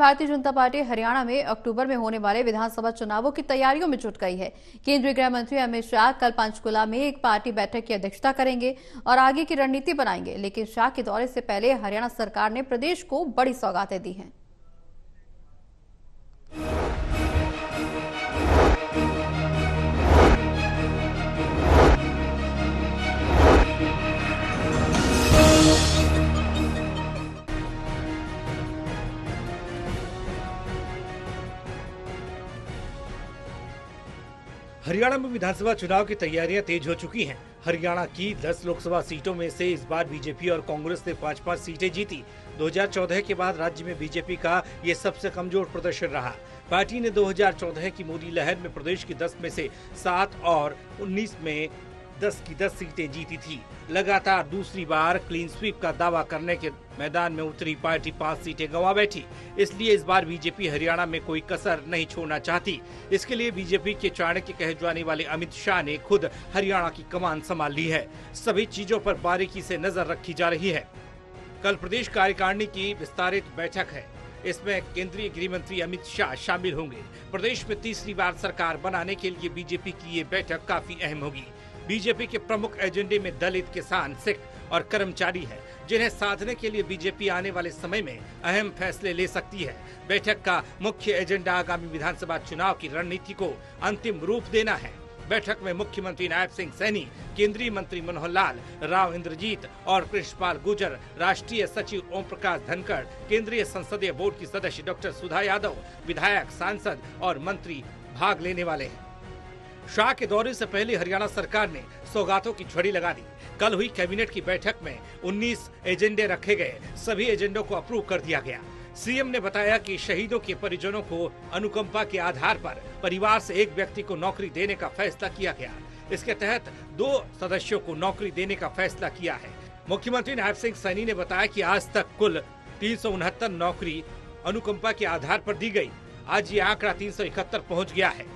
Bharatiya Janata party Haryana में अक्टूबर में होने वाले विधानसभा चुनावों की तैयारियों में जुट गई है। केंद्रीय गृह मंत्री अमित शाह कल पंचकुला में एक पार्टी बैठक की अध्यक्षता करेंगे और आगे की रणनीति बनाएंगे। लेकिन शाह के दौरे से पहले हरियाणा सरकार ने प्रदेश को बड़ी सौगातें दी हैं। हरियाणा में विधानसभा चुनाव की तैयारियां तेज हो चुकी हैं। हरियाणा की 10 लोकसभा सीटों में से इस बार बीजेपी और कांग्रेस ने 5-5 सीटें जीती। 2014 के बाद राज्य में बीजेपी का ये सबसे कमजोर प्रदर्शन रहा। पार्टी ने 2014 की मोदी लहर में प्रदेश की 10 में से 7 और 19 में 10 की 10 सीटें जीती थी। लगातार दूसरी बार क्लीन स्वीप का दावा करने के मैदान में उतरी पार्टी 5 सीटें गंवा बैठी। इसलिए इस बार बीजेपी हरियाणा में कोई कसर नहीं छोड़ना चाहती। इसके लिए बीजेपी के चाणक्य कहे जाने वाले अमित शाह ने खुद हरियाणा की कमान संभाल ली है। सभी चीजों पर बारीकी से नजर रखी जा रही है। कल प्रदेश कार्यकारिणी की विस्तारित बैठक है। इसमें केंद्रीय गृह मंत्री अमित शाह शामिल होंगे। प्रदेश में तीसरी बार सरकार बनाने के लिए बीजेपी की ये बैठक काफी अहम होगी। बीजेपी के प्रमुख एजेंडे में दलित, किसान, सिख और कर्मचारी है, जिन्हें साधने के लिए बीजेपी आने वाले समय में अहम फैसले ले सकती है। बैठक का मुख्य एजेंडा आगामी विधानसभा चुनाव की रणनीति को अंतिम रूप देना है। बैठक में मुख्यमंत्री नायब सिंह सैनी, केंद्रीय मंत्री मनोहर लाल, राव इंद्रजीत और कृष्णपाल गुर्जर, राष्ट्रीय सचिव ओम प्रकाश धनखड़, केंद्रीय संसदीय बोर्ड की सदस्य डॉक्टर सुधा यादव, विधायक, सांसद और मंत्री भाग लेने वाले हैं। शाह के दौरे से पहले हरियाणा सरकार ने सौगातों की झड़ी लगा दी। कल हुई कैबिनेट की बैठक में 19 एजेंडे रखे गए। सभी एजेंडों को अप्रूव कर दिया गया। सीएम ने बताया कि शहीदों के परिजनों को अनुकंपा के आधार पर परिवार से एक व्यक्ति को नौकरी देने का फैसला किया गया। इसके तहत 2 सदस्यों को नौकरी देने का फैसला किया है। मुख्यमंत्री नायब सिंह सैनी ने बताया कि आज तक कुल 369 नौकरी अनुकंपा के आधार पर दी गई। आज ये आंकड़ा 371 पहुँच गया है।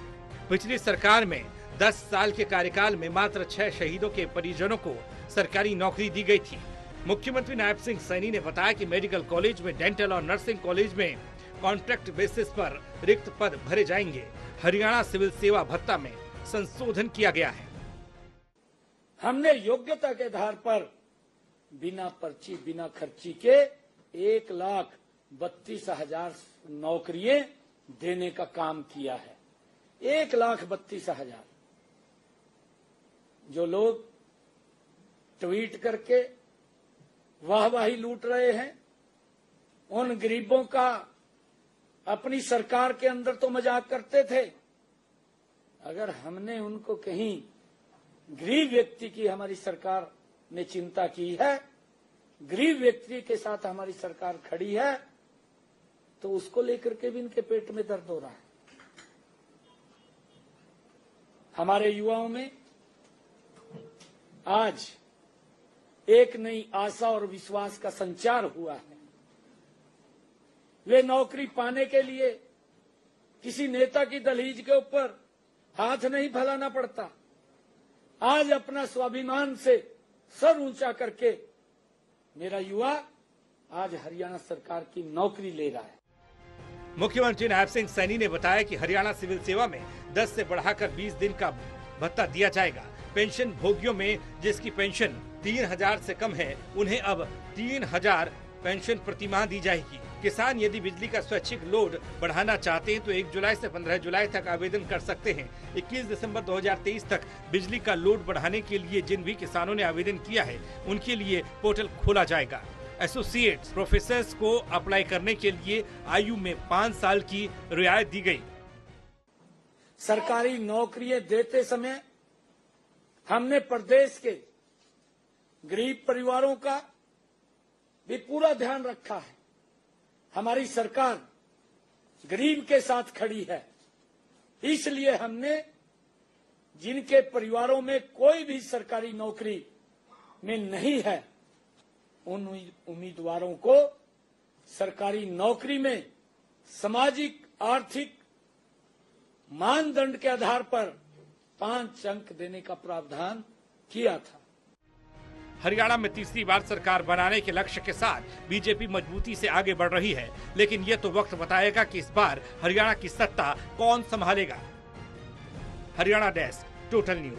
पिछली सरकार में 10 साल के कार्यकाल में मात्र 6 शहीदों के परिजनों को सरकारी नौकरी दी गई थी। मुख्यमंत्री नायब सिंह सैनी ने बताया कि मेडिकल कॉलेज में, डेंटल और नर्सिंग कॉलेज में कॉन्ट्रैक्ट बेसिस पर रिक्त पद भरे जाएंगे। हरियाणा सिविल सेवा भत्ता में संशोधन किया गया है। हमने योग्यता के आधार पर बिना पर्ची, बिना खर्ची के 1,32,000 नौकरियां देने का काम किया है। 1,32,000। जो लोग ट्वीट करके वाहवाही लूट रहे हैं, उन गरीबों का अपनी सरकार के अंदर तो मजाक करते थे। अगर हमने उनको कहीं गरीब व्यक्ति की हमारी सरकार ने चिंता की है, गरीब व्यक्ति के साथ हमारी सरकार खड़ी है, तो उसको लेकर के भी इनके पेट में दर्द हो रहा है। हमारे युवाओं में आज एक नई आशा और विश्वास का संचार हुआ है। वे नौकरी पाने के लिए किसी नेता की दहलीज के ऊपर हाथ नहीं फैलाना पड़ता। आज अपना स्वाभिमान से सर ऊंचा करके मेरा युवा आज हरियाणा सरकार की नौकरी ले रहा है। मुख्यमंत्री नायब सिंह सैनी ने बताया कि हरियाणा सिविल सेवा में 10 से बढ़ाकर 20 दिन का भत्ता दिया जाएगा। पेंशन भोगियों में जिसकी पेंशन 3,000 से कम है, उन्हें अब 3,000 पेंशन प्रतिमाह दी जाएगी। किसान यदि बिजली का स्वैच्छिक लोड बढ़ाना चाहते हैं तो 1 जुलाई से 15 जुलाई तक आवेदन कर सकते हैं। 21 दिसंबर 2023 तक बिजली का लोड बढ़ाने के लिए जिन भी किसानों ने आवेदन किया है, उनके लिए पोर्टल खोला जाएगा। एसोसिएट्स प्रोफेसर्स को अप्लाई करने के लिए आयु में 5 साल की रियायत दी गई। सरकारी नौकरियां देते समय हमने प्रदेश के गरीब परिवारों का भी पूरा ध्यान रखा है। हमारी सरकार गरीब के साथ खड़ी है। इसलिए हमने जिनके परिवारों में कोई भी सरकारी नौकरी में नहीं है, उन उम्मीदवारों को सरकारी नौकरी में सामाजिक आर्थिक मानदंड के आधार पर 5 अंक देने का प्रावधान किया था। हरियाणा में तीसरी बार सरकार बनाने के लक्ष्य के साथ बीजेपी मजबूती से आगे बढ़ रही है, लेकिन ये तो वक्त बताएगा कि इस बार हरियाणा की सत्ता कौन संभालेगा। Haryana desk, total news.